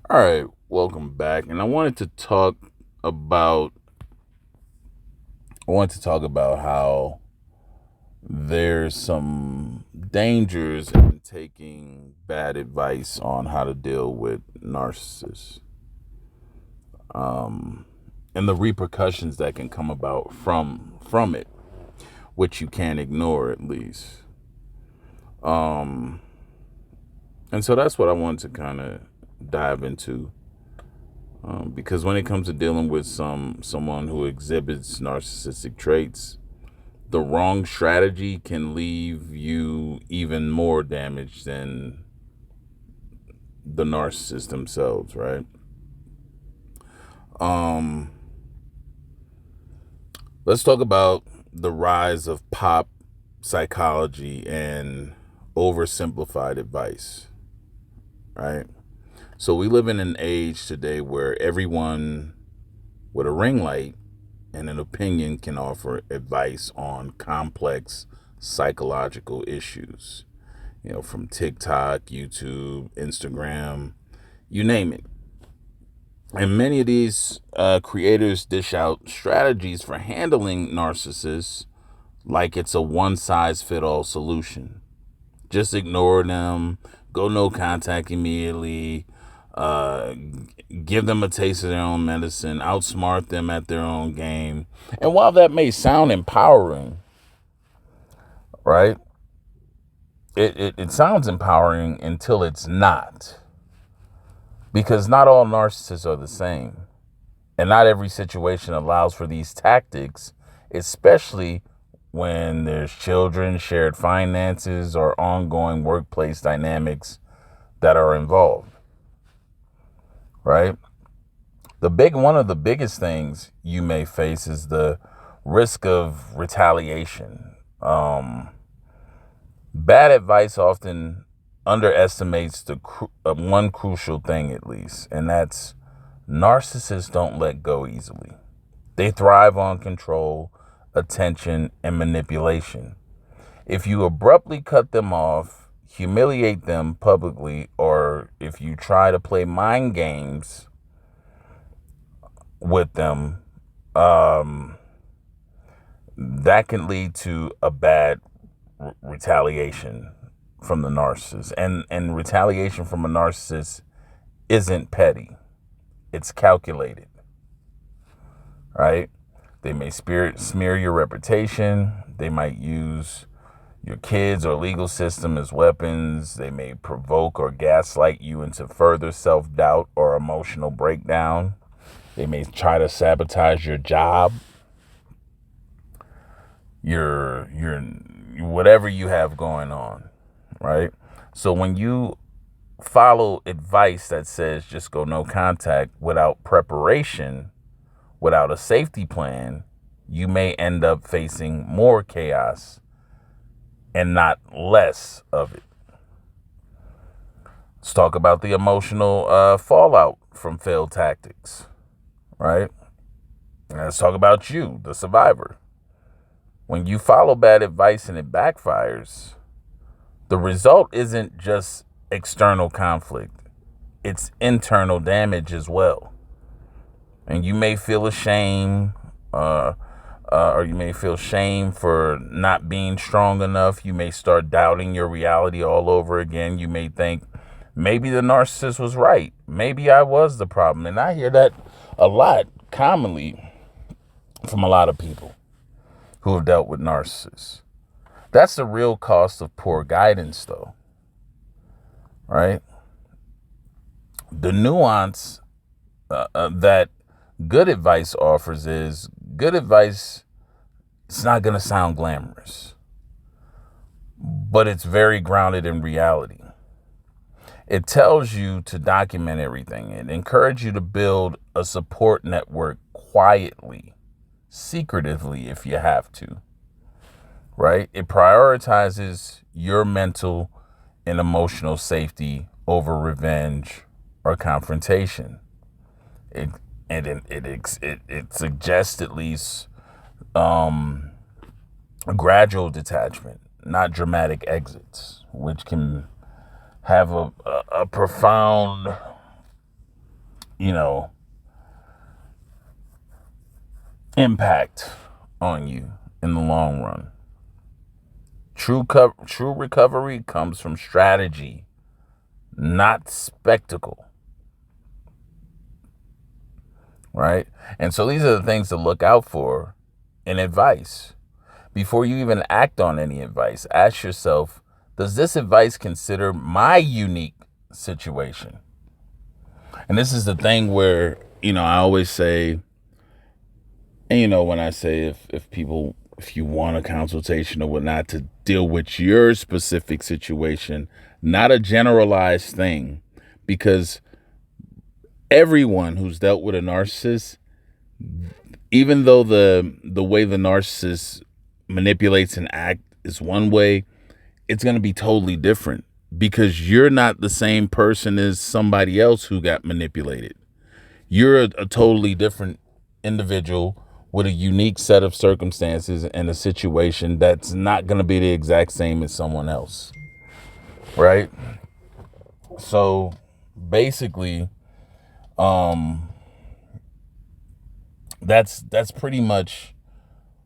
All right, welcome back. And about I wanted to talk about how there's some dangers in taking bad advice on how to deal with narcissists. And the repercussions that can come about from it, which you can't ignore at least. Um and so that's what I wanted to kind of dive into. Because when it comes to dealing with someone who exhibits narcissistic traits, the wrong strategy can leave you even more damaged than the narcissists themselves, right? Um, let's talk about the rise of pop psychology and oversimplified advice, right? So we live in an age today where everyone with a ring light and an opinion can offer advice on complex psychological issues, from TikTok, YouTube, Instagram, you name it. And many of these creators dish out strategies for handling narcissists like it's a one size fit all solution. Just ignore them, go no contact immediately, uh, give them a taste of their own medicine, outsmart them at their own game. And while that may sound empowering, right, it sounds empowering until it's not. Because not all narcissists are the same. And not every situation allows for these tactics, especially when there's children, shared finances, or ongoing workplace dynamics that are involved, right? One of the biggest things you may face is the risk of retaliation. Bad advice often underestimates the one crucial thing, at least, and that's narcissists don't let go easily. They thrive on control, attention, and manipulation. If you abruptly cut them off, humiliate them publicly, or if you try to play mind games with them, that can lead to a bad retaliation from the narcissist. And retaliation from a narcissist isn't petty. It's calculated, right? They may smear your reputation. They might use your kids or legal system as weapons. They may provoke or gaslight you into further self-doubt or emotional breakdown. They may try to sabotage your job, your whatever you have going on, right? So when you follow advice that says just go no contact without preparation, without a safety plan, you may end up facing more chaos and not less of it. Let's talk about the emotional fallout from failed tactics, right? And let's talk about you, the survivor. When you follow bad advice and it backfires, the result isn't just external conflict, it's internal damage as well. And you may feel ashamed, or you may feel shame for not being strong enough. You may start doubting your reality all over again. You may think, maybe the narcissist was right. Maybe I was the problem. And I hear that a lot, commonly, from a lot of people who have dealt with narcissists. That's the real cost of poor guidance, though, right? The nuance that good advice offers is good advice. It's not going to sound glamorous, but it's very grounded in reality. It tells you to document everything. It encourages you to build a support network quietly, secretively, if you have to, right? It prioritizes your mental and emotional safety over revenge or confrontation. It suggests at least a gradual detachment, not dramatic exits, which can have a profound you know, impact on you in the long run. True recovery comes from strategy, not spectacle. Right? And so these are the things to look out for in advice. Before you even act on any advice, ask yourself, does this advice consider my unique situation? And this is the thing where, I always say, and when I say if you want a consultation or whatnot to deal with your specific situation, not a generalized thing, because everyone who's dealt with a narcissist, even though the way the narcissist manipulates and act is one way, it's going to be totally different, because you're not the same person as somebody else who got manipulated. You're a totally different individual with a unique set of circumstances and a situation that's not going to be the exact same as someone else. Right? So basically, that's pretty much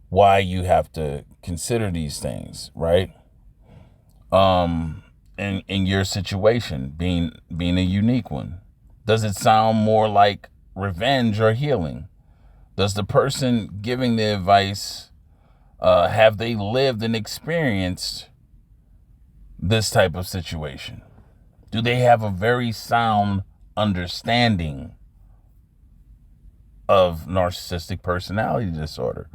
why you have to consider these things, right? In your situation, being a unique one. Does it sound more like revenge or healing? Does the person giving the advice, have they lived and experienced this type of situation? Do they have a very sound understanding of narcissistic personality disorder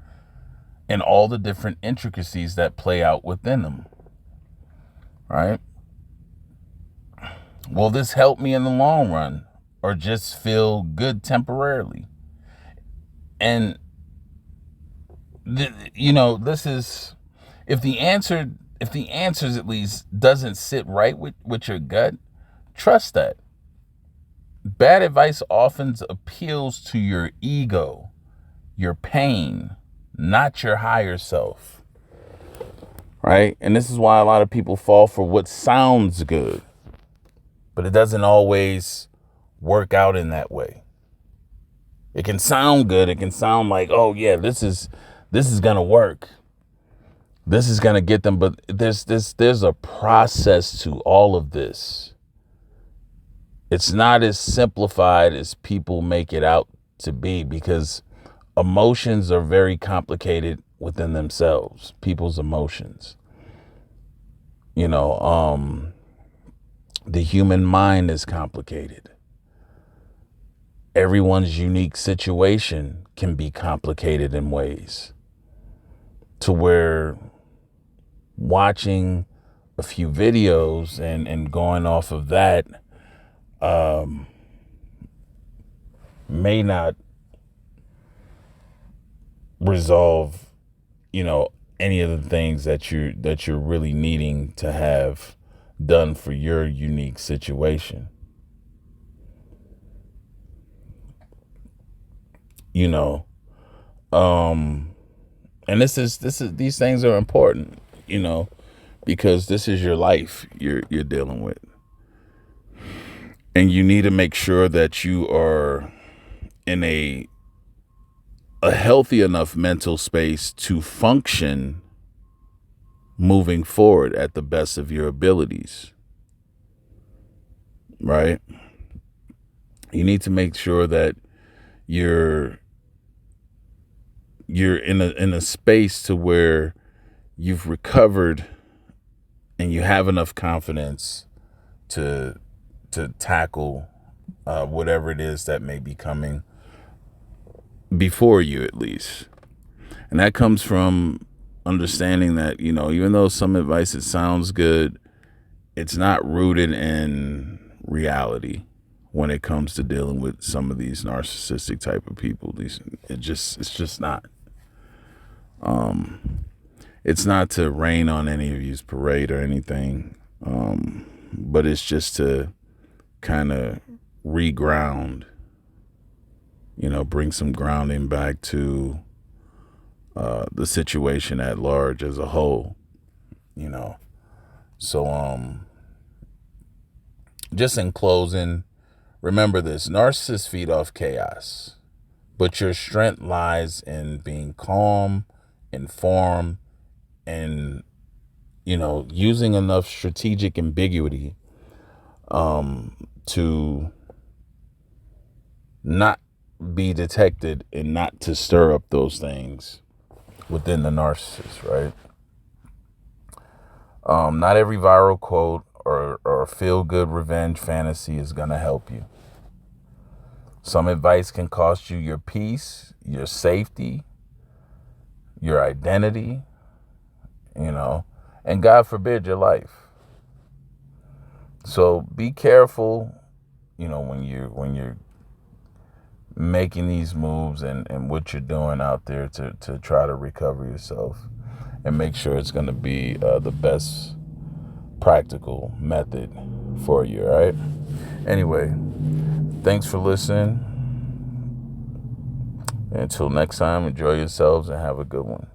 and all the different intricacies that play out within them? Right? Will this help me in the long run, or just feel good temporarily? And this is, if the answers at least doesn't sit right with your gut, trust that. Bad advice often appeals to your ego, your pain, not your higher self. Right? And this is why a lot of people fall for what sounds good, but it doesn't always work out in that way. It can sound good. It can sound like, oh yeah, this is going to work. This is going to get them. But there's a process to all of this. It's not as simplified as people make it out to be, because emotions are very complicated within themselves, people's emotions. The human mind is complicated. Everyone's unique situation can be complicated in ways to where watching a few videos and going off of that may not resolve, any of the things that you're really needing to have done for your unique situation. And these things are important, because this is your life you're dealing with. And you need to make sure that you are in a healthy enough mental space to function moving forward at the best of your abilities. Right? You need to make sure that you're in a space to where you've recovered and you have enough confidence to tackle whatever it is that may be coming before you, at least. And that comes from understanding that, even though some advice, it sounds good, it's not rooted in reality when it comes to dealing with some of these narcissistic type of people. It's just not. It's not to rain on any of you's parade or anything, but it's just to kind of reground, bring some grounding back to the situation at large as a whole, So just in closing, Remember this, narcissists feed off chaos, but your strength lies in being calm, informed, and, using enough strategic ambiguity to not be detected and not to stir up those things within the narcissist, right? Not every viral quote or feel-good revenge fantasy is going to help you. Some advice can cost you your peace, your safety, your identity, and God forbid, your life. So be careful, when you're making these moves and what you're doing out there to try to recover yourself, and make sure it's going to be the best practical method for you, all right? Anyway, thanks for listening. Until next time, enjoy yourselves and have a good one.